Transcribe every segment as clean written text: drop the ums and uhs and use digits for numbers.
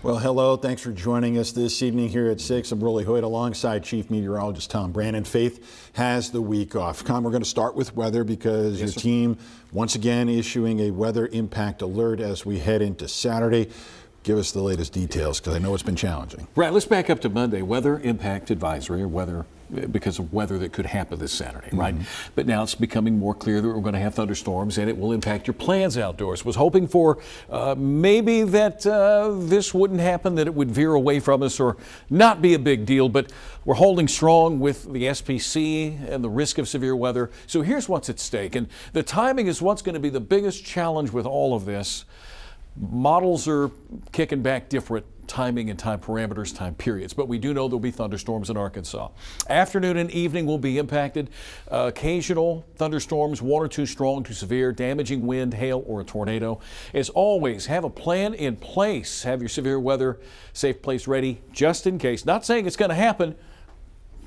Well, hello. Thanks for joining us this evening here at 6. I'm Hoyt alongside Chief Meteorologist Tom Brandon. Faith has the week off. Tom, we're going to start with weather because your team once again issuing a weather impact alert as we head into Saturday. Give us the latest details because I know it's been challenging. Right, let's back up to Monday. Weather impact advisory, or weather because of weather that could happen this Saturday, right? But now it's becoming more clear that we're going to have thunderstorms and it will impact your plans outdoors. Was hoping for maybe that this wouldn't happen, that it would veer away from us or not be a big deal, but we're holding strong with the SPC and the risk of severe weather. So here's what's at stake, and the timing is what's going to be the biggest challenge with all of this. Models are kicking back different timing and time parameters, time periods, but we do know there'll be thunderstorms in Arkansas. Afternoon and evening will be impacted. Occasional thunderstorms, 1 or 2 strong to severe, damaging wind, hail, or a tornado. As always, have a plan in place. Have your severe weather safe place ready just in case. Not saying it's going to happen,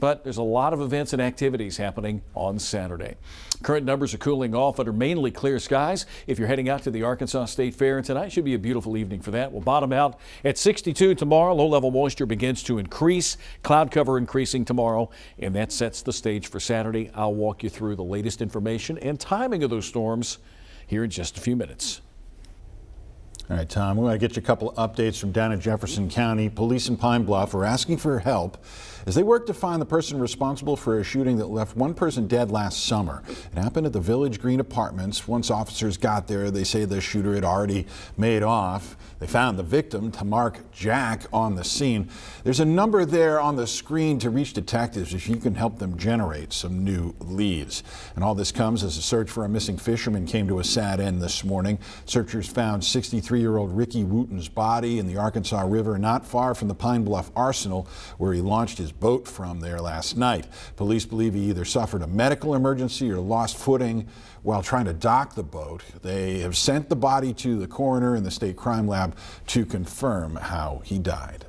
but there's a lot of events and activities happening on Saturday. Current numbers are cooling off under mainly clear skies. If you're heading out to the Arkansas State Fair, and tonight should be a beautiful evening for that. We'll bottom out at 62 tomorrow. Low-level moisture begins to increase. Cloud cover increasing tomorrow, and that sets the stage for Saturday. I'll walk you through the latest information and timing of those storms here in just a few minutes. All right, Tom, we want to get you a couple of updates from down in Jefferson County. Police in Pine Bluff are asking for help as they work to find the person responsible for a shooting that left one person dead last summer. It happened at the Village Green Apartments. Once officers got there, they say the shooter had already made off. They found the victim, Tamark Jack, on the scene. There's a number there on the screen to reach detectives if you can help them generate some new leads. And all this comes as a search for a missing fisherman came to a sad end this morning. Searchers found 63-year-old Ricky Wooten's body in the Arkansas River not far from the Pine Bluff Arsenal, where he launched his boat from there last night. Police believe he either suffered a medical emergency or lost footing while trying to dock the boat. They have sent the body to the coroner and the state crime lab to confirm how he died.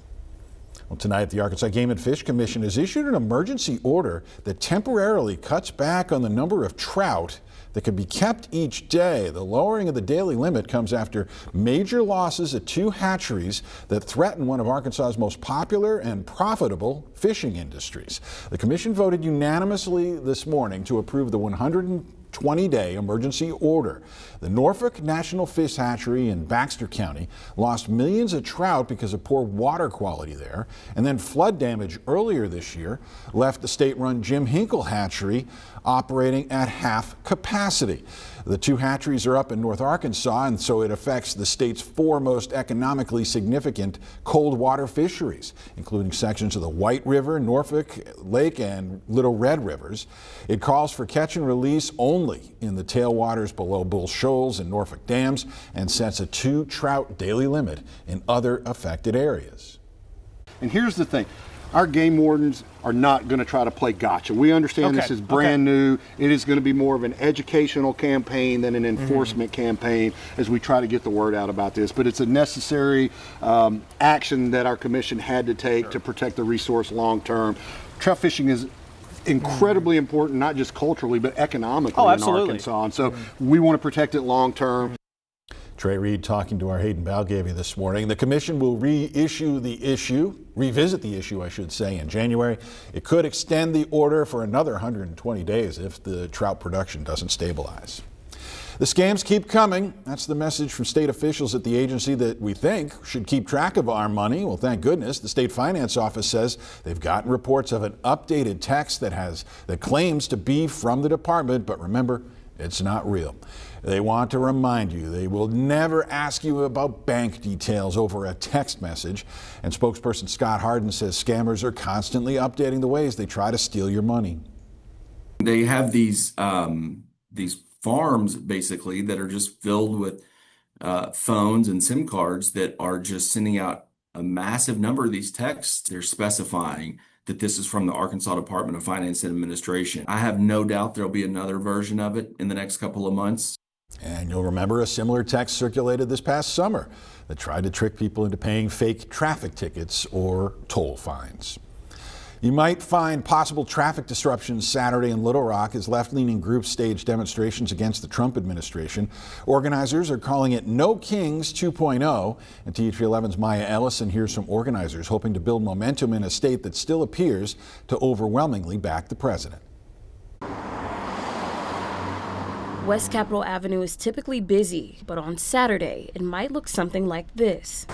Well, tonight, the Arkansas Game and Fish Commission has issued an emergency order that temporarily cuts back on the number of trout that can be kept each day. The lowering of the daily limit comes after major losses at 2 hatcheries that threaten one of Arkansas's most popular and profitable fishing industries. The commission voted unanimously this morning to approve the 120-day emergency order. The Norfolk National Fish Hatchery in Baxter County lost millions of trout because of poor water quality there, and then flood damage earlier this year left the state-run Jim Hinkle Hatchery operating at half capacity. The 2 hatcheries are up in North Arkansas, and so it affects the state's 4 most economically significant cold water fisheries, including sections of the White River, Norfolk Lake, and Little Red Rivers. It calls for catch and release only in the tailwaters below Bull Shoals and Norfolk dams, and sets a 2 trout daily limit in other affected areas. And here's the thing. Our game wardens are not going to try to play gotcha. We understand this is brand new. It is going to be more of an educational campaign than an enforcement campaign as we try to get the word out about this. But it's a necessary action that our commission had to take to protect the resource long term. Trout fishing is incredibly important, not just culturally, but economically in Arkansas. And so we want to protect it long term. Trey Reed talking to our Hayden Balgavy this morning. The commission will revisit the issue, I should say, in January. It could extend the order for another 120 days if the trout production doesn't stabilize. The scams keep coming. That's the message from state officials at the agency that we think should keep track of our money. Well, thank goodness. The state finance office says they've gotten reports of an updated text that claims to be from the department, but remember, it's not real. They want to remind you they will never ask you about bank details over a text message. And spokesperson Scott Harden says scammers are constantly updating the ways they try to steal your money. They have these farms basically that are just filled with phones and SIM cards that are just sending out a massive number of these texts. They're specifying that this is from the Arkansas Department of Finance and Administration. I have no doubt there'll be another version of it in the next couple of months. And you'll remember a similar text circulated this past summer that tried to trick people into paying fake traffic tickets or toll fines. You might find possible traffic disruptions Saturday in Little Rock as left-leaning groups stage demonstrations against the Trump administration. Organizers are calling it No Kings 2.0. And THV11's Maya Ellison hears from organizers hoping to build momentum in a state that still appears to overwhelmingly back the president. West Capitol Avenue is typically busy, but on Saturday, it might look something like this.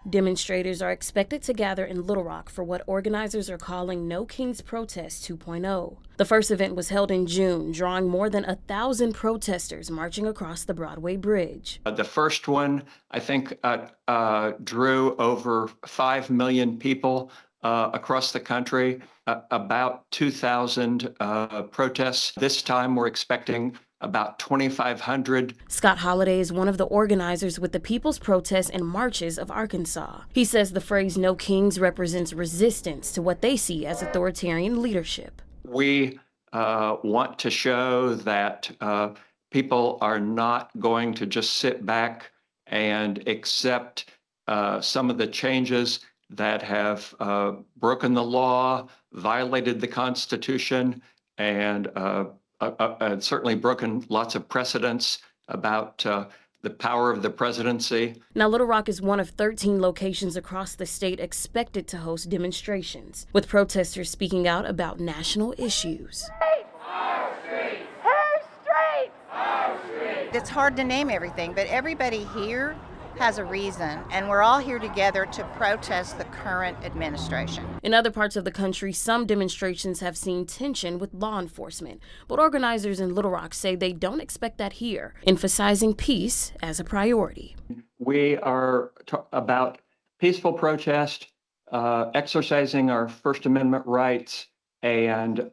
Demonstrators are expected to gather in Little Rock for what organizers are calling No Kings Protest 2.0. The first event was held in June, drawing more than 1,000 protesters marching across the Broadway Bridge. The first one, I think, drew over 5 million people across the country, about 2,000 protests. This time we're expecting about 2,500. Scott Holliday is one of the organizers with the People's Protests and Marches of Arkansas. He says the phrase No Kings represents resistance to what they see as authoritarian leadership. We want to show that people are not going to just sit back and accept some of the changes that have broken the law, violated the Constitution, and certainly broken lots of precedents about the power of the presidency. Now, Little Rock is one of 13 locations across the state expected to host demonstrations, with protesters speaking out about national issues. It's hard to name everything, but everybody here has a reason, and we're all here together to protest the current administration. In other parts of the country, some demonstrations have seen tension with law enforcement, but organizers in Little Rock say they don't expect that here, emphasizing peace as a priority. We are about peaceful protest, exercising our First Amendment rights, and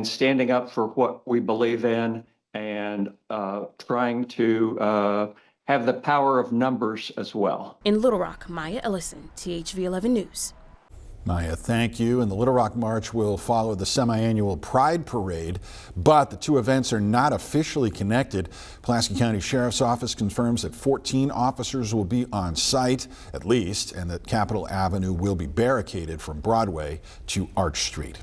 standing up for what we believe in, and trying to have the power of numbers as well. In Little Rock, Maya Ellison, THV 11 News. Maya, thank you. And the Little Rock March will follow the semi-annual Pride Parade, but the two events are not officially connected. Pulaski County Sheriff's Office confirms that 14 officers will be on site, at least, and that Capitol Avenue will be barricaded from Broadway to Arch Street.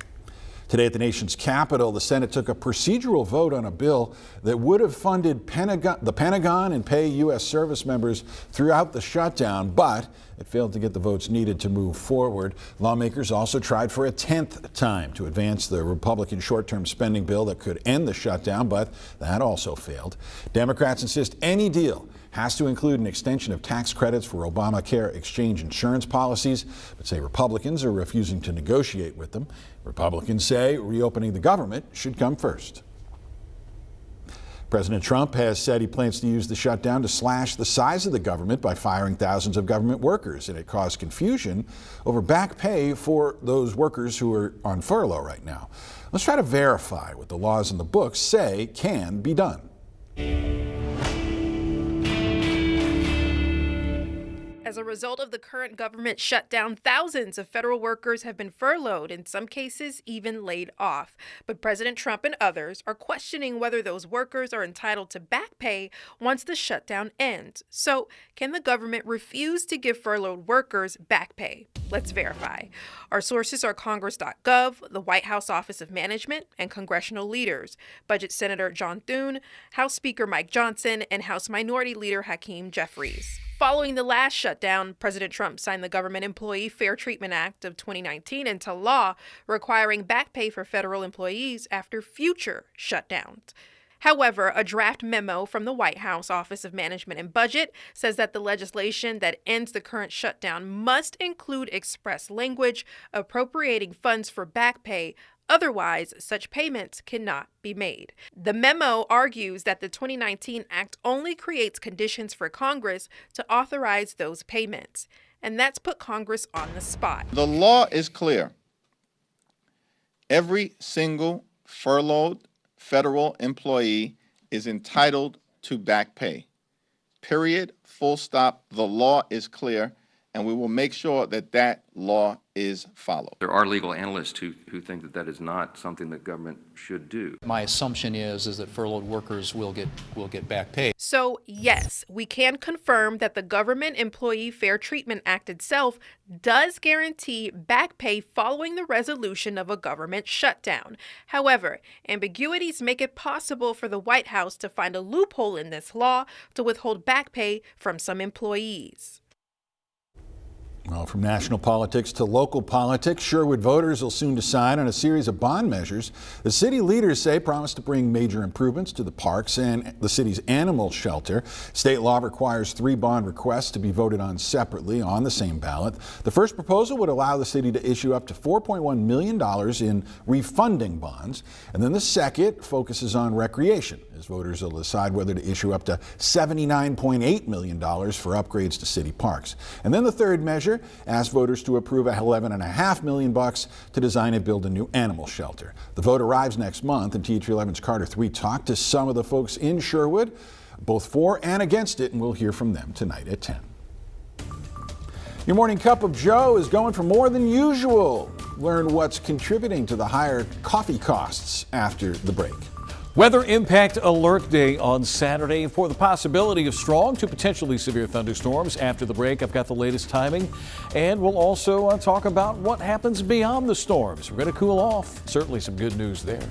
Today at the nation's capital, the Senate took a procedural vote on a bill that would have funded the Pentagon and pay U.S. service members throughout the shutdown, but it failed to get the votes needed to move forward. Lawmakers also tried for a 10th time to advance the Republican short-term spending bill that could end the shutdown, but that also failed. Democrats insist any deal has to include an extension of tax credits for Obamacare exchange insurance policies, but say Republicans are refusing to negotiate with them. Republicans say reopening the government should come first. President Trump has said he plans to use the shutdown to slash the size of the government by firing thousands of government workers, and it caused confusion over back pay for those workers who are on furlough right now. Let's try to verify what the laws in the books say can be done. As a result of the current government shutdown, thousands of federal workers have been furloughed, in some cases even laid off. But President Trump and others are questioning whether those workers are entitled to back pay once the shutdown ends. So, can the government refuse to give furloughed workers back pay? Let's verify. Our sources are Congress.gov, the White House Office of Management, and congressional leaders. Budget Senator John Thune, House Speaker Mike Johnson, and House Minority Leader Hakeem Jeffries. Following the last shutdown, President Trump signed the Government Employee Fair Treatment Act of 2019 into law, requiring back pay for federal employees after future shutdowns. However, a draft memo from the White House Office of Management and Budget says that the legislation that ends the current shutdown must include express language appropriating funds for back pay. Otherwise, such payments cannot be made. The memo argues that the 2019 Act only creates conditions for Congress to authorize those payments, and that's put Congress on the spot. The law is clear. Every single furloughed federal employee is entitled to back pay. Period. Full stop. The law is clear, and we will make sure that that law is followed. There are legal analysts who think that that is not something that government should do. My assumption is that furloughed workers will get back pay. So, yes, we can confirm that the Government Employee Fair Treatment Act itself does guarantee back pay following the resolution of a government shutdown. However, ambiguities make it possible for the White House to find a loophole in this law to withhold back pay from some employees. Well, from national politics to local politics, Sherwood voters will soon decide on a series of bond measures the city leaders say promise to bring major improvements to the parks and the city's animal shelter. State law requires 3 bond requests to be voted on separately on the same ballot. The first proposal would allow the city to issue up to $4.1 million in refunding bonds. And then the second focuses on recreation, as voters will decide whether to issue up to $79.8 million for upgrades to city parks. And then the third measure asked voters to approve $11.5 million to design and build a new animal shelter. The vote arrives next month, and TH11's Carter 3 talked to some of the folks in Sherwood, both for and against it, and we'll hear from them tonight at 10. Your morning cup of Joe is going for more than usual. Learn what's contributing to the higher coffee costs after the break. Weather impact alert day on Saturday for the possibility of strong to potentially severe thunderstorms. After the break, I've got the latest timing, and we'll also talk about what happens beyond the storms. We're going to cool off. Certainly some good news there.